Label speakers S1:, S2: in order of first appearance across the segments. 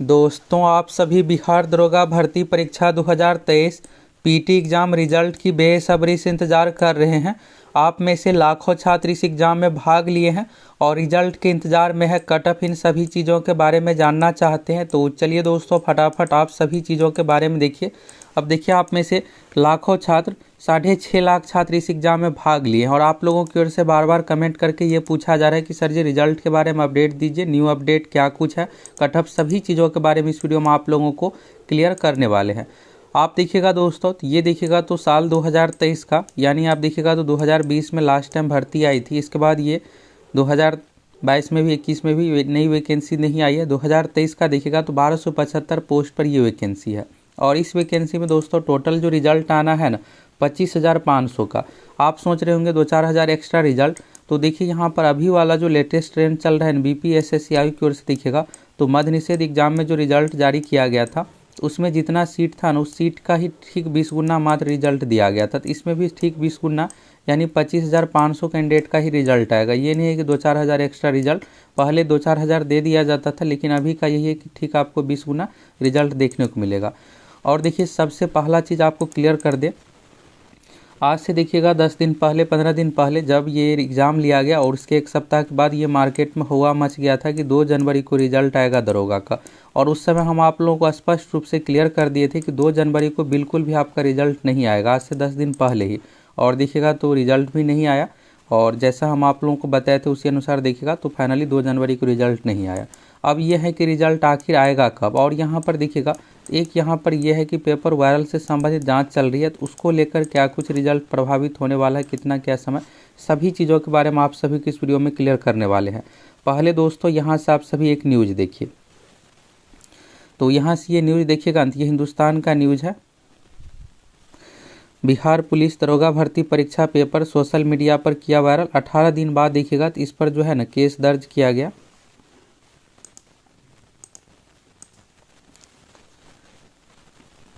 S1: दोस्तों, आप सभी बिहार दरोगा भर्ती परीक्षा 2023 पीटी एग्ज़ाम रिजल्ट की बेसब्री से इंतज़ार कर रहे हैं। आप में से लाखों छात्र इस एग्ज़ाम में भाग लिए हैं और रिजल्ट के इंतज़ार में है। कट ऑफ इन सभी चीज़ों के बारे में जानना चाहते हैं, तो चलिए दोस्तों फटाफट आप सभी चीज़ों के बारे में देखिए। अब देखिए, आप में से लाखों छात्र 6.5 लाख छात्र इस एग्ज़ाम में भाग लिए हैं और आप लोगों की ओर से बार बार कमेंट करके ये पूछा जा रहा है कि सर जी रिजल्ट के बारे में अपडेट दीजिए, न्यू अपडेट क्या कुछ है। कट ऑफ सभी चीज़ों के बारे में इस वीडियो में आप लोगों को क्लियर करने वाले हैं। आप देखिएगा दोस्तों, तो ये देखिएगा तो साल 2023 का, यानी आप देखिएगा तो 2020 में लास्ट टाइम भर्ती आई थी। इसके बाद ये 2022 में भी 21 में भी नई वैकेंसी नहीं आई है। 2023 का देखिएगा तो 1275 पोस्ट पर ये वैकेंसी है और इस वैकेंसी में दोस्तों टोटल जो रिजल्ट आना है ना 25,500 का। आप सोच रहे होंगे 2-4 हज़ार एक्स्ट्रा रिजल्ट, तो देखिए यहाँ पर अभी वाला जो लेटेस्ट ट्रेंड चल रहा है बीपीएसएससी आयोग की ओर से देखिएगा तो मद्य निषेध एग्जाम में जो रिजल्ट जारी किया गया था उसमें जितना सीट था ना उस सीट का ही ठीक 20 गुना मात्र रिजल्ट दिया गया था। तो इसमें भी ठीक 20 गुना यानी 25,500 कैंडिडेट का ही रिजल्ट आएगा। ये नहीं है कि 2-4 हज़ार एक्स्ट्रा रिजल्ट, पहले 2-4 हज़ार दे दिया जाता था, लेकिन अभी का यही है कि ठीक आपको 20 गुना रिजल्ट देखने को मिलेगा। और देखिए सबसे पहला चीज़ आपको क्लियर कर दे, आज से देखिएगा 10 दिन पहले 15 दिन पहले जब ये एग्ज़ाम लिया गया और उसके एक सप्ताह के बाद ये मार्केट में हुआ मच गया था कि 2 जनवरी को रिजल्ट आएगा दरोगा का। और उस समय हम आप लोगों को स्पष्ट रूप से क्लियर कर दिए थे कि 2 जनवरी को बिल्कुल भी आपका रिजल्ट नहीं आएगा, आज से 10 दिन पहले ही। और देखिएगा तो रिजल्ट भी नहीं आया और जैसा हम आप लोगों को बताए थे उसी अनुसार देखिएगा तो फाइनली 2 जनवरी को रिजल्ट नहीं आया। अब यह है कि रिजल्ट आखिर आएगा कब। और यहाँ पर देखिएगा एक यहाँ पर यह है कि पेपर वायरल से संबंधित जांच चल रही है, तो उसको लेकर क्या कुछ रिजल्ट प्रभावित होने वाला है, कितना क्या समय, सभी चीज़ों के बारे में आप सभी की इस वीडियो में क्लियर करने वाले हैं। पहले दोस्तों यहाँ से आप सभी एक न्यूज़ देखिए, तो यहाँ से ये न्यूज़ देखिएगा, ये हिंदुस्तान का न्यूज़ है। बिहार पुलिस दरोगा भर्ती परीक्षा पेपर सोशल मीडिया पर किया वायरल। 18 दिन बाद देखिएगा तो इस पर जो है ना केस दर्ज किया गया।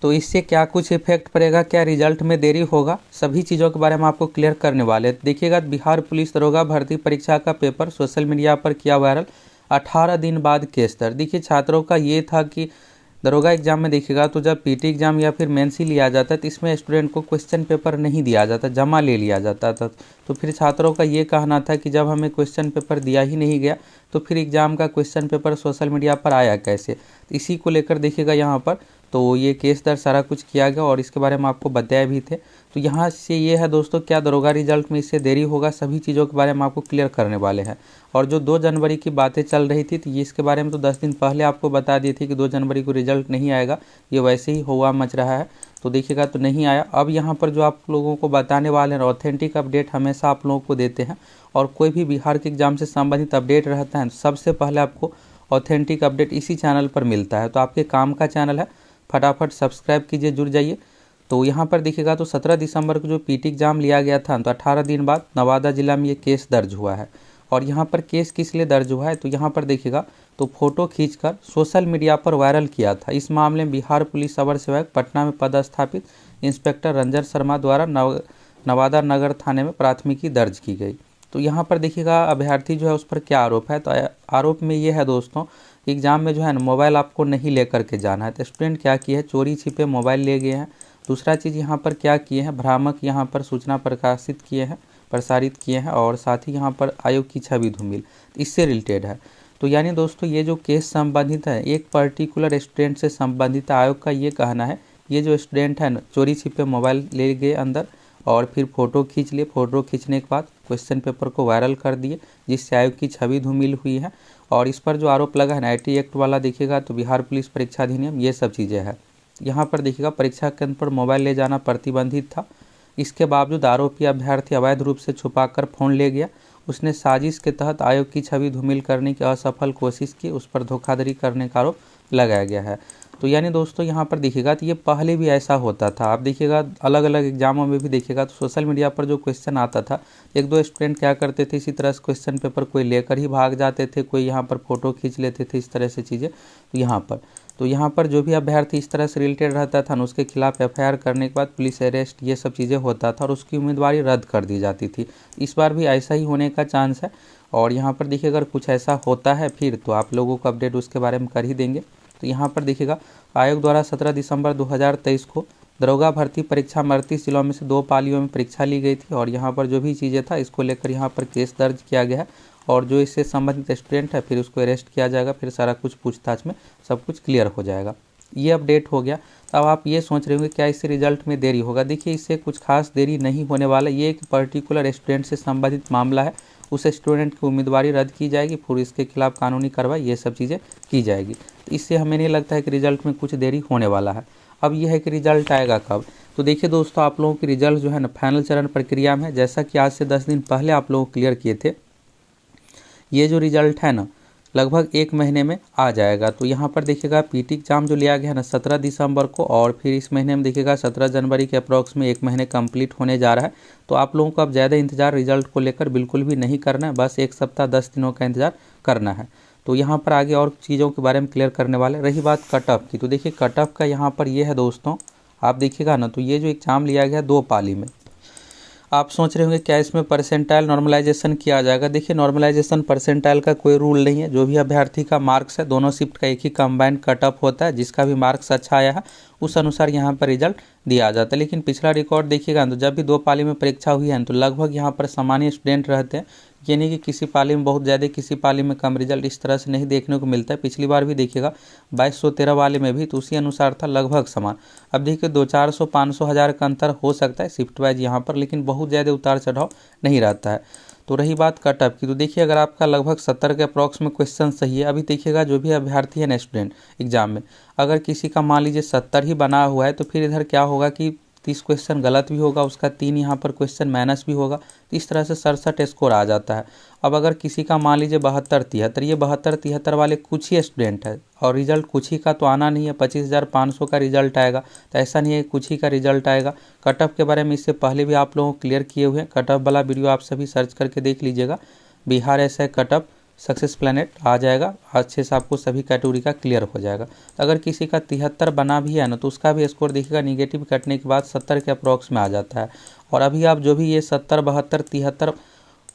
S1: तो इससे क्या कुछ इफेक्ट पड़ेगा, क्या रिजल्ट में देरी होगा, सभी चीज़ों के बारे में आपको क्लियर करने वाले हैं। देखिएगा बिहार पुलिस दरोगा भर्ती परीक्षा का पेपर सोशल मीडिया पर किया वायरल, 18 दिन बाद केस दर्ज। देखिए छात्रों का ये था कि दरोगा एग्जाम में देखिएगा तो जब पीटी एग्जाम या फिर मेंस ही लिया जाता है तो इसमें स्टूडेंट को क्वेश्चन पेपर नहीं दिया जाता, जमा ले लिया जाता था। तो फिर छात्रों का ये कहना था कि जब हमें क्वेश्चन पेपर दिया ही नहीं गया तो फिर एग्जाम का क्वेश्चन पेपर सोशल मीडिया पर आया कैसे। इसी को लेकर देखिएगा यहाँ पर तो ये केस दर्ज सारा कुछ किया गया और इसके बारे में आपको बताया भी थे। तो यहाँ से ये है दोस्तों, क्या दरोगा रिजल्ट में इससे देरी होगा, सभी चीज़ों के बारे में आपको क्लियर करने वाले हैं। और जो 2 जनवरी की बातें चल रही थी तो ये इसके बारे में तो 10 दिन पहले आपको बता दी थी कि 2 जनवरी को रिजल्ट नहीं आएगा, ये वैसे ही हुआ मच रहा है। तो देखिएगा तो नहीं आया। अब यहाँ पर जो आप लोगों को बताने वाले हैं ऑथेंटिक अपडेट हमेशा आप लोगों को देते हैं और कोई भी बिहार के एग्जाम से संबंधित अपडेट रहता है तो सबसे पहले आपको ऑथेंटिक अपडेट इसी चैनल पर मिलता है। तो आपके काम का चैनल है, फटाफट सब्सक्राइब कीजिए, जुड़ जाइए। तो यहाँ पर देखिएगा तो 17 दिसंबर को जो पीटी एग्जाम लिया गया था तो 18 दिन बाद नवादा जिला में ये केस दर्ज हुआ है। और यहाँ पर केस किस लिए दर्ज हुआ है तो यहाँ पर देखिएगा तो फोटो खींचकर सोशल मीडिया पर वायरल किया था। इस मामले में बिहार पुलिस अवर सेवक पटना में पदस्थापित इंस्पेक्टर रंजन शर्मा द्वारा नवादा नगर थाने में प्राथमिकी दर्ज की गई। तो यहाँ पर देखिएगा अभ्यर्थी जो है उस पर क्या आरोप है, तो आरोप में ये है दोस्तों, एग्जाम में जो है ना मोबाइल आपको नहीं लेकर के जाना है। तो स्टूडेंट क्या किए हैं, चोरी छिपे मोबाइल ले गए हैं। दूसरा चीज़ यहाँ पर क्या किए हैं, भ्रामक यहाँ पर सूचना प्रसारित किए हैं और साथ ही यहाँ पर आयोग की छवि धूमिल इससे रिलेटेड है। तो यानी दोस्तों ये जो केस संबंधित है एक पर्टिकुलर स्टूडेंट से संबंधित है। आयोग का ये कहना है ये जो स्टूडेंट है ना चोरी छिपे मोबाइल ले गए अंदर और फिर फ़ोटो खींच लिए, फ़ोटो खींचने के बाद क्वेश्चन पेपर को वायरल कर दिए जिससे आयोग की छवि धूमिल हुई है। और इस पर जो आरोप लगा है ना IT एक्ट वाला देखिएगा तो बिहार पुलिस परीक्षा अधिनियम ये सब चीज़ें हैं। यहाँ पर देखिएगा परीक्षा केंद्र पर मोबाइल ले जाना प्रतिबंधित था। इसके बावजूद आरोपी अभ्यर्थी अवैध रूप से छुपाकर फ़ोन ले गया। उसने साजिश के तहत आयोग की छवि धूमिल करने की असफल कोशिश की, उस पर धोखाधड़ी करने का आरोप लगाया गया है। तो यानी दोस्तों यहाँ पर देखिएगा तो ये पहले भी ऐसा होता था। आप देखिएगा अलग अलग एग्जामों में भी देखिएगा तो सोशल मीडिया पर जो क्वेश्चन आता था 1-2 स्टूडेंट क्या करते थे इसी तरह से क्वेश्चन पेपर कोई लेकर ही भाग जाते थे, कोई यहाँ पर फ़ोटो खींच लेते थे, इस तरह से चीज़ें। तो यहाँ पर जो भी अभ्यर्थी इस तरह से रिलेटेड रहता था ना उसके खिलाफ FIR करने के बाद पुलिस अरेस्ट ये सब चीज़ें होता था और उसकी उम्मीदवारी रद्द कर दी जाती थी। इस बार भी ऐसा ही होने का चांस है। और यहाँ पर देखिए अगर कुछ ऐसा होता है फिर तो आप लोगों को अपडेट उसके बारे में कर ही देंगे। तो यहाँ पर देखिएगा आयोग द्वारा 17 दिसंबर 2023 को दरोगा भर्ती परीक्षा में 38 जिलों में से 2 पालियों में परीक्षा ली गई थी और यहाँ पर जो भी चीज़ें था इसको लेकर यहाँ पर केस दर्ज किया गया है और जो इससे संबंधित स्टूडेंट है फिर उसको अरेस्ट किया जाएगा, फिर सारा कुछ पूछताछ में सब कुछ क्लियर हो जाएगा। ये अपडेट हो गया। अब आप ये सोच रहे होंगे क्या इससे रिजल्ट में देरी होगा। देखिए इससे कुछ खास देरी नहीं होने वाला, ये एक पर्टिकुलर स्टूडेंट से संबंधित मामला है, उस स्टूडेंट की उम्मीदवारी रद्द की जाएगी, फिर इसके खिलाफ कानूनी कार्रवाई ये सब चीज़ें की जाएगी। तो इससे हमें नहीं लगता है कि रिजल्ट में कुछ देरी होने वाला है। अब यह है कि रिजल्ट आएगा कब। तो देखिए दोस्तों, आप लोगों की रिजल्ट जो है ना फाइनल चरण प्रक्रिया में है, जैसा कि आज से 10 दिन पहले आप लोग क्लियर किए थे। ये जो रिजल्ट है ना लगभग 1 महीने में आ जाएगा। तो यहाँ पर देखिएगा पीटी एग्जाम जो लिया गया है ना 17 दिसंबर को, और फिर इस महीने में देखिएगा 17 जनवरी के अप्रॉक्स में 1 महीने कंप्लीट होने जा रहा है। तो आप लोगों को अब ज़्यादा इंतजार रिजल्ट को लेकर बिल्कुल भी नहीं करना है, बस 1 सप्ताह 10 दिनों का इंतजार करना है। तो यहाँ पर आगे और चीज़ों के बारे में क्लियर करने वाले। रही बात कट ऑफ की, तो देखिए कट ऑफ का यहाँ पर ये है दोस्तों, आप देखिएगा ना तो ये जो एग्ज़ाम लिया गया 2 पाली में। आप सोच रहे होंगे क्या इसमें परसेंटाइल नॉर्मलाइजेशन किया जाएगा। देखिए नॉर्मलाइजेशन परसेंटाइल का कोई रूल नहीं है, जो भी अभ्यर्थी का मार्क्स है दोनों शिफ्ट का एक ही कंबाइंड कट ऑफ होता है, जिसका भी मार्क्स अच्छा आया है उस अनुसार यहाँ पर रिजल्ट दिया जाता है। लेकिन पिछला रिकॉर्ड देखिएगा तो जब भी 2 पाली में परीक्षा हुई है तो लगभग यहाँ पर सामान्य स्टूडेंट रहते हैं, यानी कि किसी पाली में बहुत ज़्यादा किसी पाली में कम रिजल्ट इस तरह से नहीं देखने को मिलता है। पिछली बार भी देखिएगा 2213 वाले में भी तो उसी अनुसार था, लगभग समान। अब देखिए 200-400 500 हज़ार का अंतर हो सकता है शिफ्ट वाइज यहाँ पर, लेकिन बहुत ज़्यादा उतार चढ़ाव नहीं रहता है। तो रही बात कट ऑफ की, तो देखिए अगर आपका लगभग 70 के अप्रॉक्स में क्वेश्चन सही है, अभी देखिएगा जो भी अभ्यर्थी है ना स्टूडेंट एग्जाम में, अगर किसी का मान लीजिए 70 ही बना हुआ है तो फिर इधर क्या होगा कि 30 क्वेश्चन गलत भी होगा, उसका 3 यहाँ पर क्वेश्चन माइनस भी होगा, तो इस तरह से 67 स्कोर आ जाता है। अब अगर किसी का मान लीजिए 72-73, ये 72-73 वाले कुछ ही स्टूडेंट है और रिजल्ट कुछ ही का तो आना नहीं है, 25,500 का रिजल्ट आएगा, तो ऐसा नहीं है कुछ ही का रिजल्ट आएगा। कट ऑफ के बारे में इससे पहले भी आप लोगों को क्लियर किए हुए हैं, कट ऑफ वाला वीडियो आप सभी सर्च करके देख लीजिएगा। बिहार ऐसा कट ऑफ सक्सेस प्लैनेट आ जाएगा, अच्छे से आपको सभी कैटेगरी का क्लियर हो जाएगा। तो अगर किसी का 73 बना भी है ना तो उसका भी स्कोर देखिएगा निगेटिव कटने के बाद 70 के अप्रॉक्स में आ जाता है। और अभी आप जो भी ये 70, 72, 73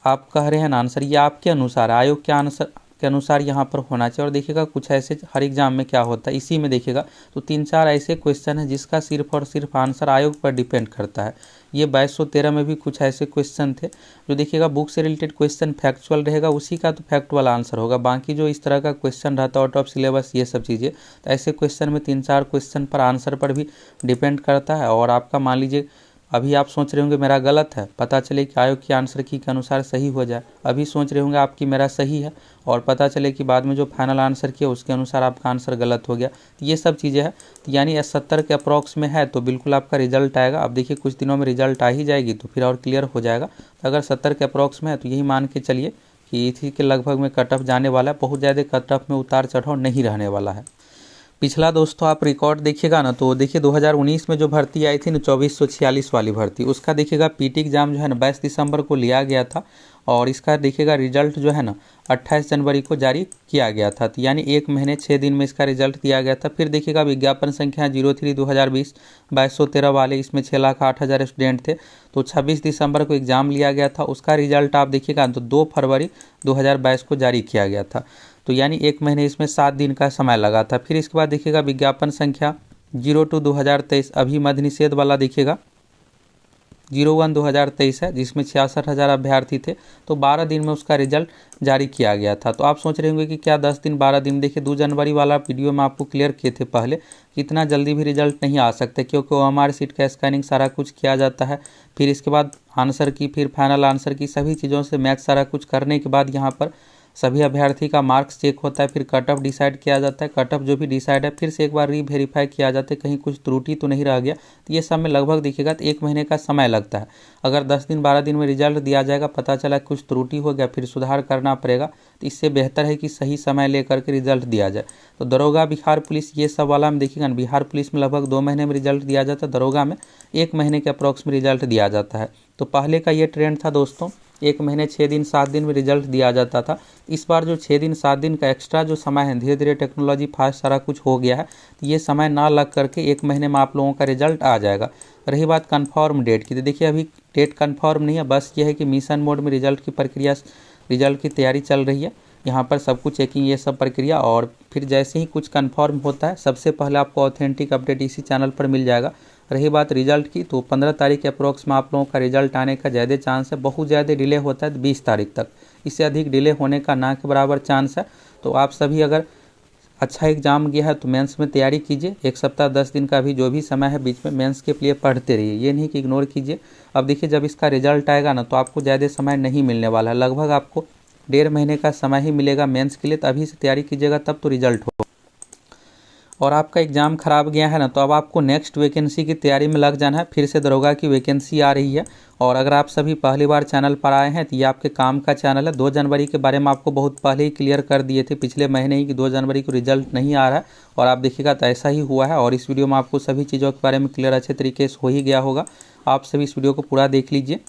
S1: आप कह रहे हैं ना आंसर, ये आपके अनुसार आयोग के आंसर के अनुसार यहाँ पर होना चाहिए। और देखिएगा कुछ ऐसे हर एग्जाम में क्या होता है, इसी में देखिएगा तो 3-4 ऐसे क्वेश्चन है जिसका सिर्फ और सिर्फ आंसर आयोग पर डिपेंड करता है। ये 2213 में भी कुछ ऐसे क्वेश्चन थे जो देखिएगा बुक से रिलेटेड क्वेश्चन फैक्चुअल रहेगा, उसी का तो फैक्ट वाला आंसर होगा। बाकी जो इस तरह का क्वेश्चन रहता है आउट ऑफ सिलेबस ये सब चीज़ें, तो ऐसे क्वेश्चन में 3-4 क्वेश्चन पर आंसर पर भी डिपेंड करता है। और आपका मान लीजिए अभी आप सोच रहे होंगे मेरा गलत है, पता चले कि आयोग की आंसर की के अनुसार सही हो जाए। अभी सोच रहे होंगे आपकी मेरा सही है और पता चले कि बाद में जो फाइनल आंसर किया उसके अनुसार आपका आंसर गलत हो गया। तो ये सब चीज़ें हैं, तो यानी 70 के अप्रॉक्स में है तो बिल्कुल आपका रिजल्ट आएगा। अब देखिए कुछ दिनों में रिजल्ट आ ही जाएगी तो फिर और क्लियर हो जाएगा। तो अगर 70 के अप्रॉक्स में है तो यही मान के चलिए कि इसी के लगभग में कट ऑफ जाने वाला है, बहुत ज़्यादा कट ऑफ में उतार चढ़ाव नहीं रहने वाला है। पिछला दोस्तों आप रिकॉर्ड देखिएगा ना तो देखिए 2019 में जो भर्ती आई थी ना 2446 वाली भर्ती, उसका देखिएगा पीटी एग्जाम जो है ना 22 दिसंबर को लिया गया था और इसका देखिएगा रिजल्ट जो है ना 28 जनवरी को जारी किया गया था। तो यानी 1 महीने 6 दिन में इसका रिजल्ट दिया गया था। फिर देखिएगा विज्ञापन संख्या 03/2020 2213 वाले, इसमें 6,08,000 स्टूडेंट थे। तो 26 दिसंबर को एग्ज़ाम लिया गया था, उसका रिजल्ट आप देखिएगा तो 2 फरवरी 2022 को जारी किया गया था। तो यानी 1 महीने इसमें 7 दिन का समय लगा था। फिर इसके बाद देखिएगा विज्ञापन संख्या 02/2023 अभी मध्य निषेध वाला देखिएगा 01/2023 है, जिसमें 66,000 अभ्यर्थी थे। तो 12 दिन में उसका रिजल्ट जारी किया गया था। तो आप सोच रहे होंगे कि क्या 10 दिन 12 दिन, देखिए 2 जनवरी वाला वीडियो में आपको क्लियर किए थे पहले कि इतना जल्दी भी रिजल्ट नहीं आ सकता, क्योंकि OMR सीट का स्कैनिंग सारा कुछ किया जाता है। फिर इसके बाद आंसर की, फिर फाइनल आंसर की, सभी चीज़ों से मैच सारा कुछ करने के बाद यहाँ पर सभी अभ्यर्थी का मार्क्स चेक होता है, फिर कट ऑफ डिसाइड किया जाता है। कट ऑफ जो भी डिसाइड है फिर से एक बार रीवेरीफाई किया जाता है कहीं कुछ त्रुटि तो नहीं रह गया। तो ये सब में लगभग देखिएगा तो 1 महीने का समय लगता है। अगर 10 दिन 12 दिन में रिजल्ट दिया जाएगा, पता चला कुछ त्रुटि हो गया, फिर सुधार करना पड़ेगा। तो इससे बेहतर है कि सही समय लेकर के रिजल्ट दिया जाए। तो दरोगा, बिहार पुलिस, ये सब वाला में देखिएगा ना, बिहार पुलिस में लगभग 2 महीने में रिजल्ट दिया जाता है, दरोगा में 1 महीने के अप्रॉक्स में रिजल्ट दिया जाता है। तो पहले का ये ट्रेंड था दोस्तों, 1 महीने 6 दिन 7 दिन में रिजल्ट दिया जाता था। इस बार जो 6 दिन 7 दिन का एक्स्ट्रा जो समय है, धीरे धीरे टेक्नोलॉजी फास्ट सारा कुछ हो गया है, तो ये समय ना लग करके 1 महीने में आप लोगों का रिजल्ट आ जाएगा। रही बात कन्फर्म डेट की, तो देखिए अभी डेट कन्फर्म नहीं है, बस ये है कि मिशन मोड में रिजल्ट की प्रक्रिया, रिजल्ट की तैयारी चल रही है। यहाँ पर सब कुछ चेकिंग ये सब प्रक्रिया, और फिर जैसे ही कुछ कंफर्म होता है सबसे पहले आपको ऑथेंटिक अपडेट इसी चैनल पर मिल जाएगा। रही बात रिजल्ट की, तो 15 तारीख के अप्रोक्स में आप लोगों का रिजल्ट आने का ज़्यादा चांस है। बहुत ज़्यादा डिले होता है 20 तारीख तक, इससे अधिक डिले होने का ना के बराबर चांस है। तो आप सभी अगर अच्छा एग्जाम गया है तो मेंस में तैयारी कीजिए। 1 सप्ताह 10 दिन का भी जो भी समय है बीच में मेंस के लिए पढ़ते रहिए, ये नहीं कि इग्नोर कीजिए। अब देखिए जब इसका रिजल्ट आएगा ना तो आपको ज़्यादा समय नहीं मिलने वाला है, लगभग आपको 1.5 महीने का समय ही मिलेगा मेंस के लिए। तो अभी से तैयारी कीजिएगा तब तो रिजल्ट हो। और आपका एग्ज़ाम खराब गया है ना तो अब आपको नेक्स्ट वैकेंसी की तैयारी में लग जाना है। फिर से दरोगा की वैकेंसी आ रही है। और अगर आप सभी पहली बार चैनल पर आए हैं तो ये आपके काम का चैनल है। 2 जनवरी के बारे में आपको बहुत पहले ही क्लियर कर दिए थे पिछले महीने ही कि 2 जनवरी को रिजल्ट नहीं आ रहा है, और आप देखिएगा तो ऐसा ही हुआ है। और इस वीडियो में आपको सभी चीज़ों के बारे में क्लियर अच्छे तरीके से हो ही गया होगा। आप सभी इस वीडियो को पूरा देख लीजिए।